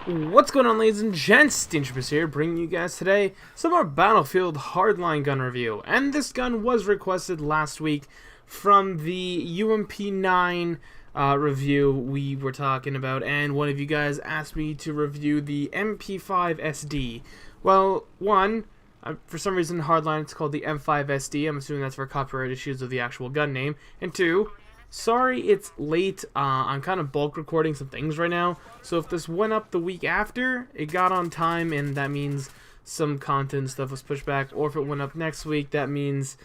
What's going on, ladies and gents? Dangerous here, bringing you guys today some more Battlefield Hardline gun review. And this gun was requested last week from the UMP9 review we were talking about, and one of you guys asked me to review the MP5SD. Well, one, for some reason Hardline it's called the M5SD. I'm assuming that's for copyright issues of the actual gun name. And two, sorry it's late, I'm kind of bulk recording some things right now, so if this went up the week after, it got on time, and that means some content stuff was pushed back, or if it went up next week, that means,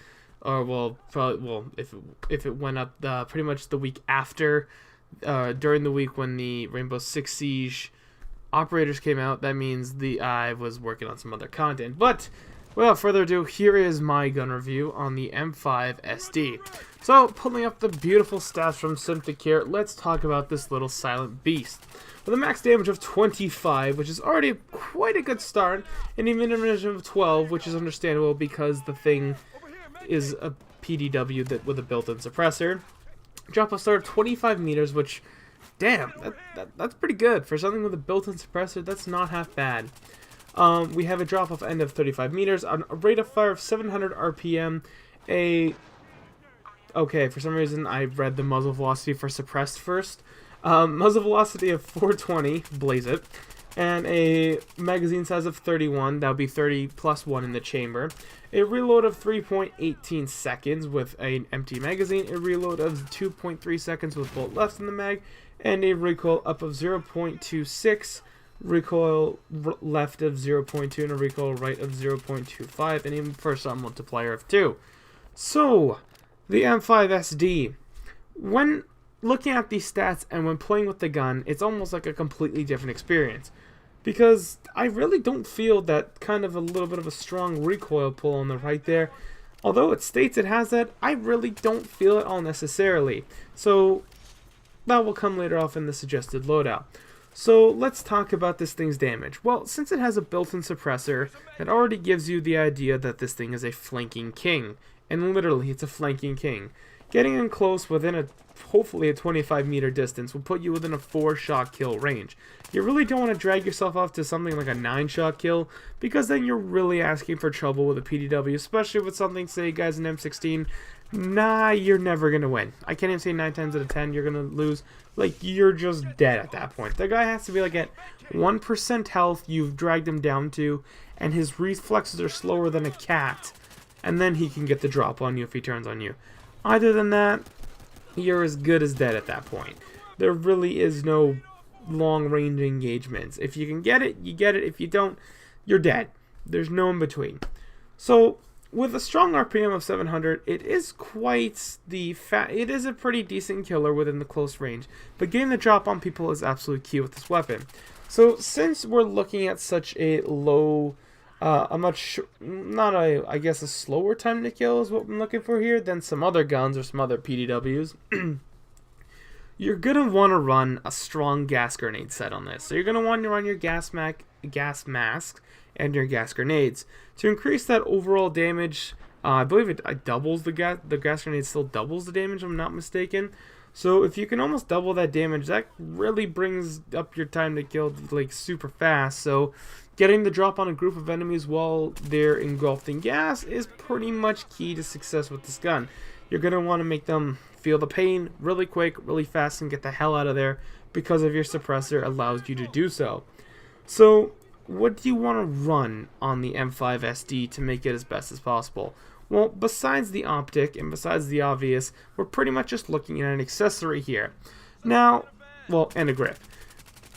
if it went up pretty much the week after, during the week when the Rainbow Six Siege operators came out, that means I was working on some other content. But without further ado, here is my gun review on the M5SD. So, pulling up the beautiful stats from SimTechCare, let's talk about this little silent beast. With a max damage of 25, which is already quite a good start, and even a minimum of 12, which is understandable because the thing is a PDW with a built-in suppressor. Drop off start of 25 meters, which, damn, that's pretty good. For something with a built-in suppressor, that's not half bad. We have a drop-off end of 35 meters, a rate of fire of 700 RPM, okay, for some reason I read the muzzle velocity for suppressed first. Muzzle velocity of 420, blaze it, and a magazine size of 31, that would be 30 plus 1 in the chamber. A reload of 3.18 seconds with an empty magazine, a reload of 2.3 seconds with bolt left in the mag, and a recoil up of 0.26, recoil left of 0.2, and a recoil right of 0.25, and even first shot multiplier of 2. So, the M5SD, when looking at these stats and when playing with the gun, it's almost like a completely different experience. Because I really don't feel that kind of a little bit of a strong recoil pull on the right there. Although it states it has that, I really don't feel it all necessarily. So that will come later off in the suggested loadout. So let's talk about this thing's damage. Well, since it has a built-in suppressor, it already gives you the idea that this thing is a flanking king. And literally, it's a flanking king. Getting in close within hopefully a 25 meter distance will put you within a 4-shot kill range. You really don't want to drag yourself off to something like a 9-shot kill, because then you're really asking for trouble with a PDW, especially with something, say, guys, an M16. Nah, you're never going to win. I can't even say 9 times out of 10 you're going to lose. Like, you're just dead at that point. The guy has to be like at 1% health you've dragged him down to, and his reflexes are slower than a cat, and then he can get the drop on you if he turns on you. Other than that, you're as good as dead at that point. There really is no long-range engagements. If you can get it, you get it. If you don't, you're dead. There's no in between. So, with a strong RPM of 700, it is quite it is a pretty decent killer within the close range. But getting the drop on people is absolutely key with this weapon. So, since we're looking at such a low, I guess a slower time to kill is what I'm looking for here than some other guns or some other PDWs. You're going to want to run a strong gas grenade set on this. So you're going to want to run your gas mask and your gas grenades. To increase that overall damage, I believe it doubles the gas grenade still doubles the damage, if I'm not mistaken. So if you can almost double that damage, that really brings up your time to kill like super fast. So getting the drop on a group of enemies while they're engulfed in gas is pretty much key to success with this gun. You're going to want to make them feel the pain really quick, really fast, and get the hell out of there because of your suppressor allows you to do so. So what do you want to run on the M5SD to make it as best as possible? Well, besides the optic and besides the obvious, we're pretty much just looking at an accessory here. Now, well, and a grip.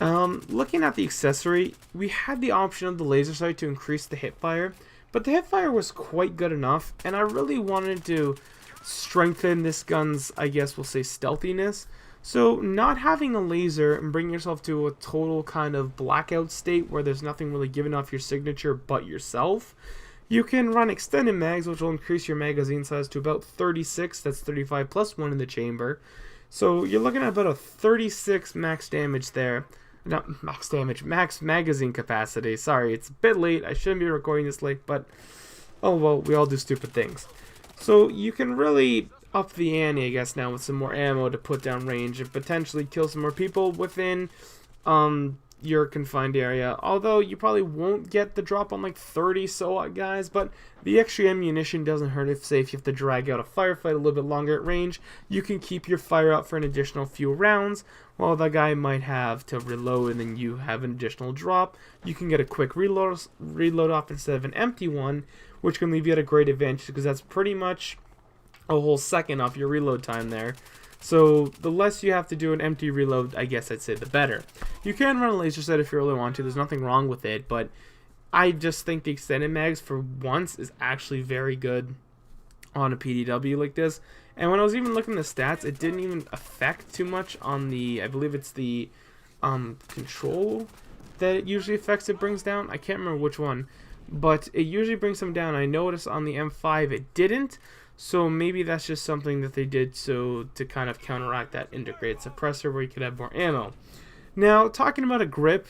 Looking at the accessory, we had the option of the laser sight to increase the hip fire, but the hip fire was quite good enough, and I really wanted to strengthen this gun's, I guess we'll say, stealthiness. So not having a laser and bringing yourself to a total kind of blackout state where there's nothing really giving off your signature but yourself, you can run extended mags, which will increase your magazine size to about 36, that's 35 plus 1 in the chamber. So you're looking at about a 36 max damage there. Not max damage, max magazine capacity. Sorry, it's a bit late. I shouldn't be recording this late, but oh well, we all do stupid things. So you can really up the ante, I guess, now with some more ammo to put down range and potentially kill some more people within your confined area, although you probably won't get the drop on like 30 SOAT guys, but the extra ammunition doesn't hurt if, say, if you have to drag out a firefight a little bit longer at range, you can keep your fire out for an additional few rounds, while the guy might have to reload and then you have an additional drop. You can get a quick reload off instead of an empty one, which can leave you at a great advantage because that's pretty much a whole second off your reload time there. So the less you have to do an empty reload, I guess I'd say the better. You can run a laser sight if you really want to, there's nothing wrong with it, but I just think the extended mags for once is actually very good on a PDW like this. And when I was even looking at the stats, it didn't even affect too much on the, I believe it's the control that it usually affects, it brings down. I can't remember which one, but it usually brings them down. I noticed on the M5 it didn't. So maybe that's just something that they did so to kind of counteract that integrated suppressor where you could have more ammo. Now, talking about a grip,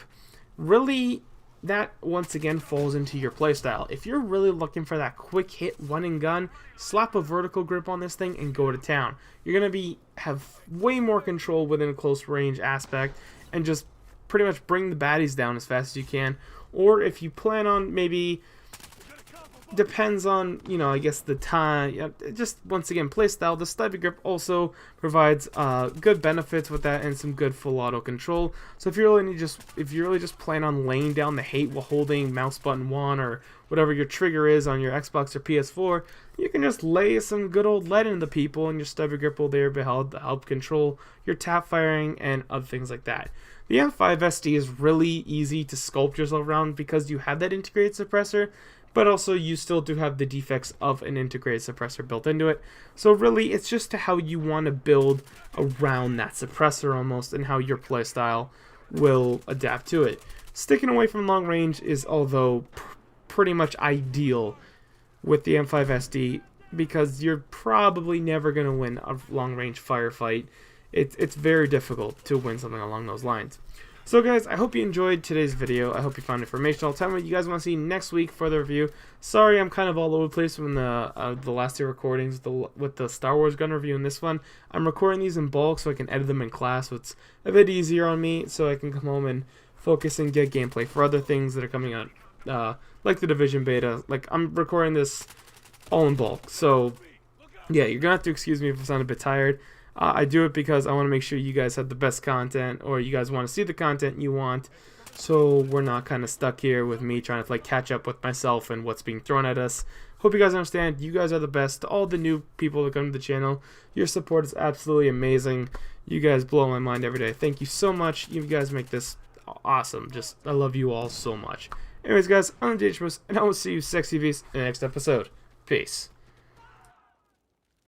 really that once again falls into your playstyle. If you're really looking for that quick hit run and gun, slap a vertical grip on this thing and go to town. You're going to have way more control within a close range aspect and just pretty much bring the baddies down as fast as you can. Or if you plan on maybe, depends on, you know, I guess the time, just once again playstyle, the stubby grip also provides good benefits with that and some good full auto control. So if you really just plan on laying down the hate while holding mouse button 1 or whatever your trigger is on your Xbox or PS4, you can just lay some good old lead into people and your stubby grip will there be held to help control your tap firing and other things like that. The M5SD is really easy to sculpt yourself around because you have that integrated suppressor, but also you still do have the defects of an integrated suppressor built into it. So really, it's just to how you want to build around that suppressor almost and how your playstyle will adapt to it. Sticking away from long range is, although pretty much ideal with the M5SD, because you're probably never going to win a long range firefight. It's very difficult to win something along those lines. So guys, I hope you enjoyed today's video. I hope you found it informational. Tell me what you guys want to see next week for the review. Sorry, I'm kind of all over the place from the last 2 recordings with the Star Wars gun review and this one. I'm recording these in bulk so I can edit them in class, so it's a bit easier on me, so I can come home and focus and get gameplay for other things that are coming out, like the Division beta. Like, I'm recording this all in bulk, so yeah, you're gonna have to excuse me if I sound a bit tired. I do it because I want to make sure you guys have the best content, or you guys want to see the content you want, so we're not kind of stuck here with me trying to like catch up with myself and what's being thrown at us. Hope you guys understand. You guys are the best. To all the new people that come to the channel, your support is absolutely amazing. You guys blow my mind every day. Thank you so much. You guys make this awesome. Just, I love you all so much. Anyways, guys, I'm Dangerous, and I will see you sexy beasts in the next episode. Peace.